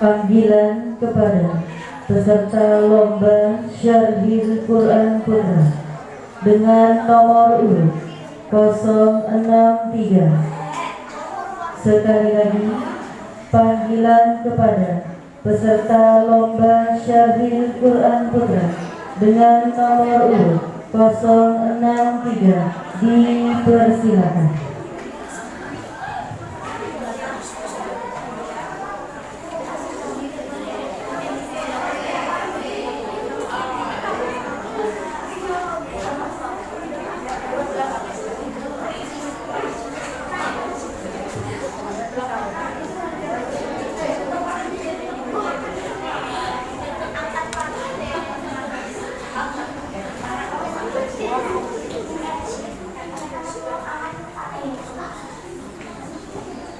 Panggilan kepada peserta lomba Syarhil Quran Putra dengan nomor urut 063. Sekali lagi, panggilan kepada peserta lomba Syarhil Quran Putra dengan nomor urut 063 dipersilakan.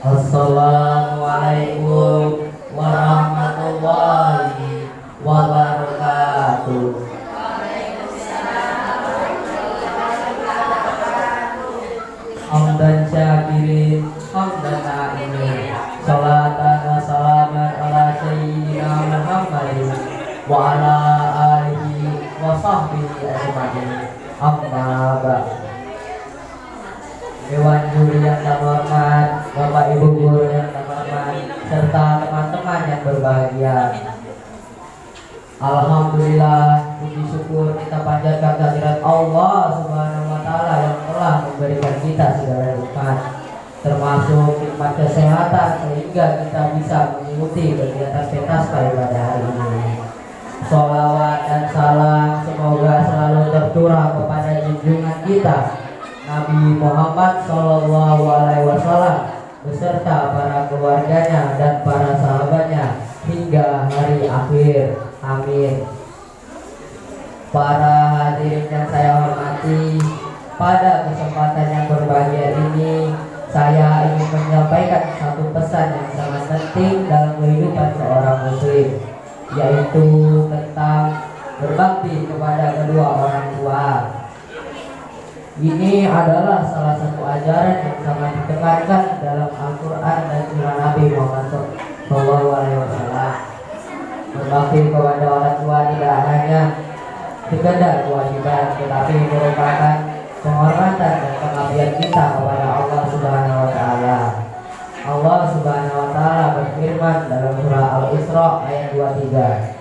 Assalamualaikum warahmatullahi wabarakatuh. Hamdan syakirin, hamdan na'imin, salatan wa salaman ala sayyidina Muhammadin wa ala alihi wa sahbihi ajma'in. Amma ba'd. Dewan juri yang terhormat, Bapak Ibu guru yang terhormat, serta teman-teman yang berbahagia. Alhamdulillah, puji syukur kita panjatkan kehadirat Allah Subhanahu wa Ta'ala yang telah memberikan kita segala nikmat, termasuk nikmat kesehatan sehingga kita bisa mengikuti kegiatan pentas pada hari ini. Sholawat dan salam semoga selalu tercurah kepada junjungan kita Nabi Muhammad Sallallahu Alaihi Wasallam beserta para keluarganya dan para sahabatnya hingga hari akhir. Amin. Para hadirin yang saya hormati, pada kesempatan yang berbahagia ini saya ingin menyampaikan satu pesan yang sangat penting dalam kehidupan seorang muslim, yaitu tentang berbakti kepada kedua orang tua. Ini adalah salah satu ajaran yang sangat ditekankan dalam Al-Quran dan Sunnah Nabi Muhammad SAW. Berbakti kepada orang tua tidak hanya sekedar kewajiban, tetapi merupakan penghormatan dan pengabdian kita kepada Allah Subhanahu Wa Taala. Allah Subhanahu Wa Taala berfirman dalam surah Al-Isra ayat 23.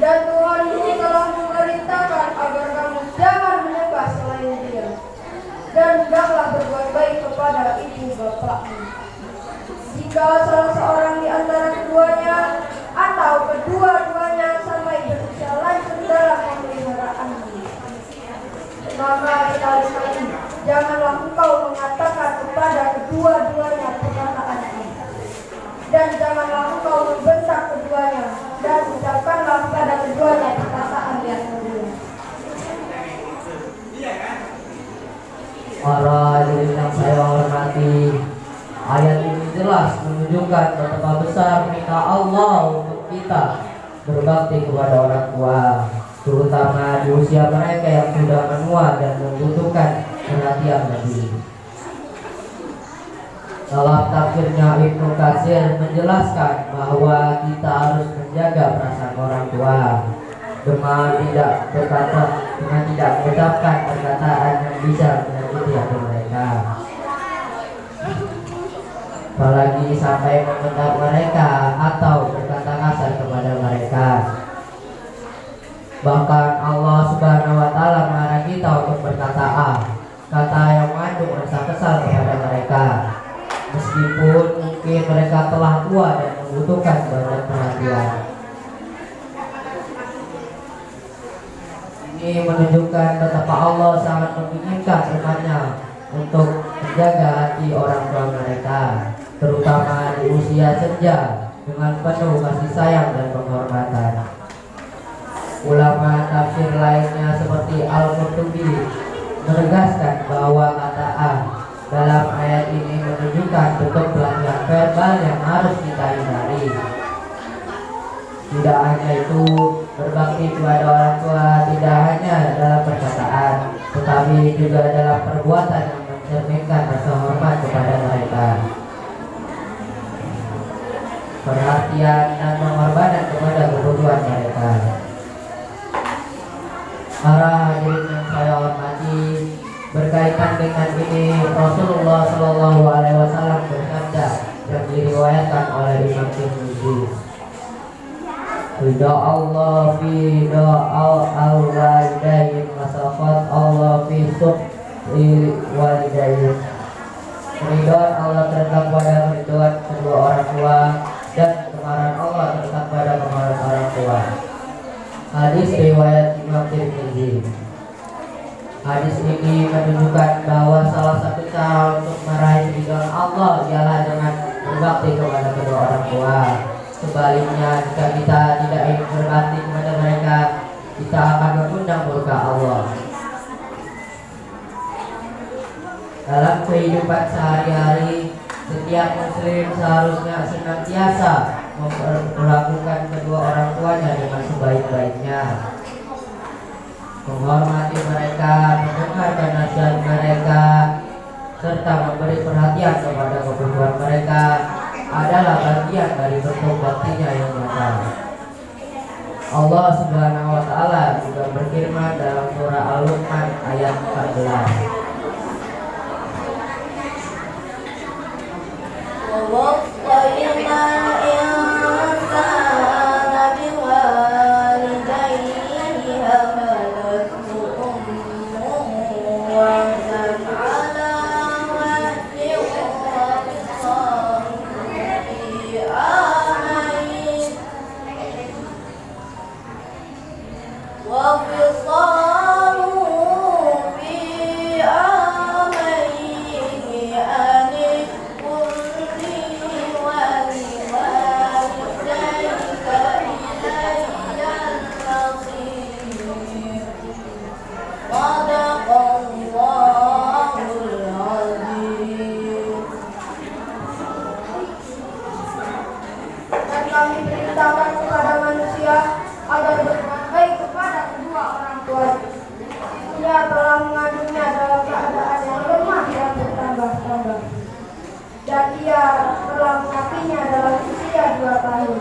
Dan Tuhanmu telah memerintahkan agar kamu jangan menyembah selain Dia, dan hendaklah berbuat baik kepada ibu bapakmu. Jika salah seorang di antara keduanya atau kedua-duanya sampai berusaha lanjut dalam pemeliharaanmu, maka sekali-kali janganlah engkau mengatakan kepada kedua-duanya perkataan ini, dan janganlah engkau membentak keduanya, dan ucapkanlah pada keduanya perkataan yang mulia. Para hadirin yang saya hormati, ayat ini jelas menunjukkan betapa besar perintah Allah untuk kita berbakti kepada orang tua, terutama di usia mereka yang sudah menua dan membutuhkan perhatian lebih. Dalam tafsirnya Ibnu Katsir menjelaskan bahwa kita harus menjaga perasaan orang tua dengan tidak mengucapkan perkataan yang bisa menyakiti hati mereka, apalagi sampai membentak mereka atau berkata kasar kepada mereka. Bahkan Allah Subhanahu wa taala melarang kita untuk berkata kata yang mengandung rasa kesal kepada mereka, meskipun mungkin mereka telah tua dan membutuhkan banyak perhatian. Ini menunjukkan betapa Allah sangat menginginkan umatnya untuk menjaga hati orang tua mereka, terutama di usia senja, dengan penuh kasih sayang dan penghormatan. Ulama tafsir lainnya seperti Al-Qurtubi menegaskan bahwa kata dalam ayat ini menunjukkan bentuk pelanggaran verbal yang harus kita hindari. Tidak hanya itu, berbakti kepada orang tua tidak hanya dalam perkataan, tetapi juga dalam perbuatan yang mencerminkan rasa hormat kepada mereka, perhatian dan pengorbanan kepada kebutuhan mereka. Para hadirin yang saya hormati, berkaitan dengan ini Rasulullah Shallallahu Alaihi Wasallam bersabda yang diriwayatkan oleh Imam Tirmidzi, ridha Allah fi al-walidain wasafat Allah fi sub'i walidain. Ridha Allah terletak pada ridha kedua orang tua dan kemarahan Allah terletak pada kemarahan orang tua. Hadis riwayat Imam Tirmidzi. Hadis ini menunjukkan bahwa salah satu cara untuk meraih ridha Allah ialah dengan berbakti kepada kedua orang tua. Sebaliknya, jika kita tidak ingin berbakti kepada mereka, kita akan mengundang murka Allah. Dalam kehidupan sehari-hari, setiap muslim seharusnya senantiasa memperlakukan kedua orang tuanya dengan sebaik-baiknya, menghormati mereka, mendengarkan nasihat mereka, serta memberi perhatian kepada kebutuhan mereka adalah bagian dari bentuk baktinya yang nyata. Allah Subhanahu wa taala juga berfirman dalam surah Al-Luqman ayat 14. Kami perintahkan kepada manusia agar berbuat baik kepada kedua orang tua. Ia telah mengandungnya dalam keadaan yang lemah dan bertambah-tambah, dan ia telah mengasihinya dalam usia 2 tahun.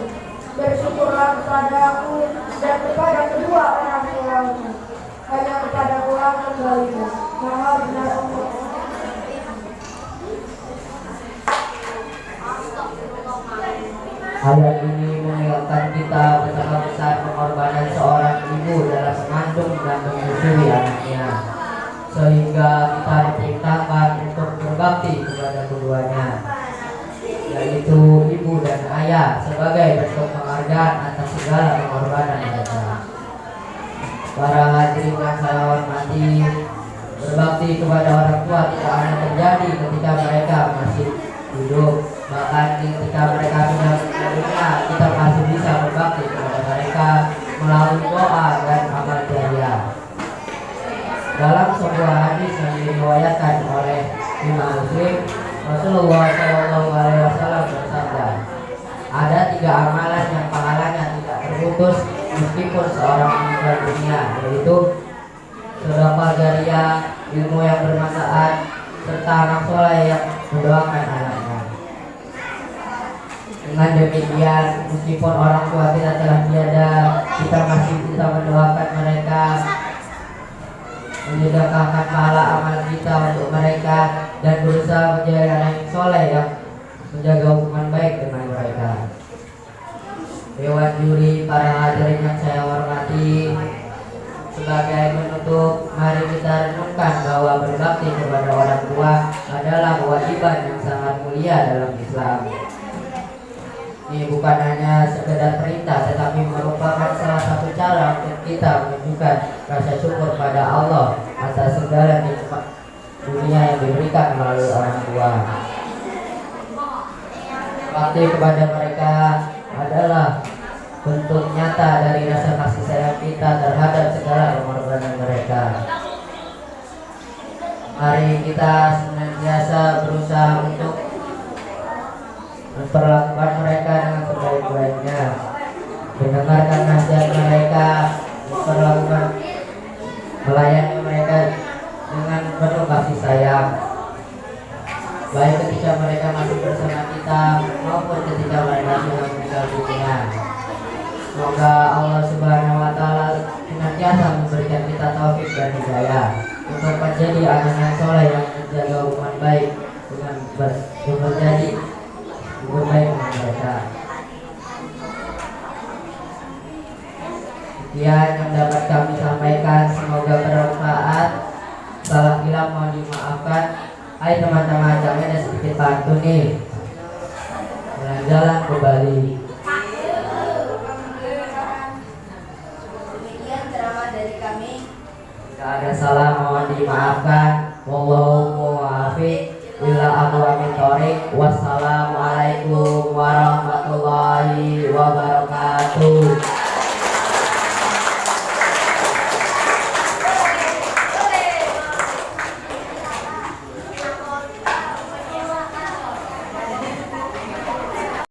Bersyukurlah kepada aku dan kepada kedua orang tuamu. Hanya kepada Allah kembalimu. Maha benar Allah. Ayat ini mengingatkan kita betapa besar pengorbanan seorang ibu dalam mengandung dan menyusui anaknya, sehingga kita diperintahkan untuk berbakti kepada keduanya, yaitu ibu dan ayah, sebagai bentuk penghargaan atas segala pengorbanan mereka. Para hadirin yang saya hormati, berbakti kepada orang tua tidak hanya terjadi ketika mereka masih hidup, bahkan ketika mereka sudah meninggal, kita masih bisa berbakti kepada mereka melalui doa dan amal jariah. Dalam sebuah hadis yang diriwayatkan oleh Imam Muslim, Rasulullah SAW bersabda, ada 3 amalan yang pahalanya tidak terputus meskipun seorang meninggal dunia, yaitu sedekah jariah, ilmu yang bermanfaat, serta anak soleh yang mendoakan anaknya. Dengan demikian, meskipun orang tua kita telah tiada, kita masih bisa mendoakan mereka, menyedekahkan pahala amal kita untuk mereka, dan berusaha menjadi anak yang soleh yang menjaga hubungan baik dengan mereka. Dewan juri, para hadirin yang saya hormati, sebagai penutup, mari kita renungkan bahwa berbakti kepada orang tua adalah kewajiban yang sangat mulia dalam Islam. Ini bukan hanya sekedar perintah, tetapi merupakan salah satu cara untuk kita menunjukkan rasa syukur pada Allah atas segala nikmat dunia yang diberikan melalui orang tua. Bakti kepada mereka adalah bentuk nyata dari rasa kasih sayang kita terhadap segala pengorbanan mereka. Mari kita senantiasa berusaha untuk memperlakukan mereka dengan sebaik-baiknya, mendengarkan nasihat mereka, memperlakukan melayani mereka dengan penuh kasih sayang, baik ketika mereka masih bersama kita maupun ketika mereka sudah meninggal dunia. Semoga Allah Subhanahu wa Ta'ala senantiasa memberikan kita taufik dan hidayah untuk menjadi anak yang soleh yang menjaga hubungan baik dengan menjadi hubungan baik dengan mereka. Sekian yang dapat kami sampaikan, semoga bermanfaat. Salah hilang mohon dimaafkan. Hai teman-teman, kami ada sedikit pantun nih. Jalan-jalan ke Bali. Jika ada salah mohon dimaafkan. Wallahu muwaffiq ila aqwamit thoriq. Wassalamualaikum warahmatullahi wabarakatuh.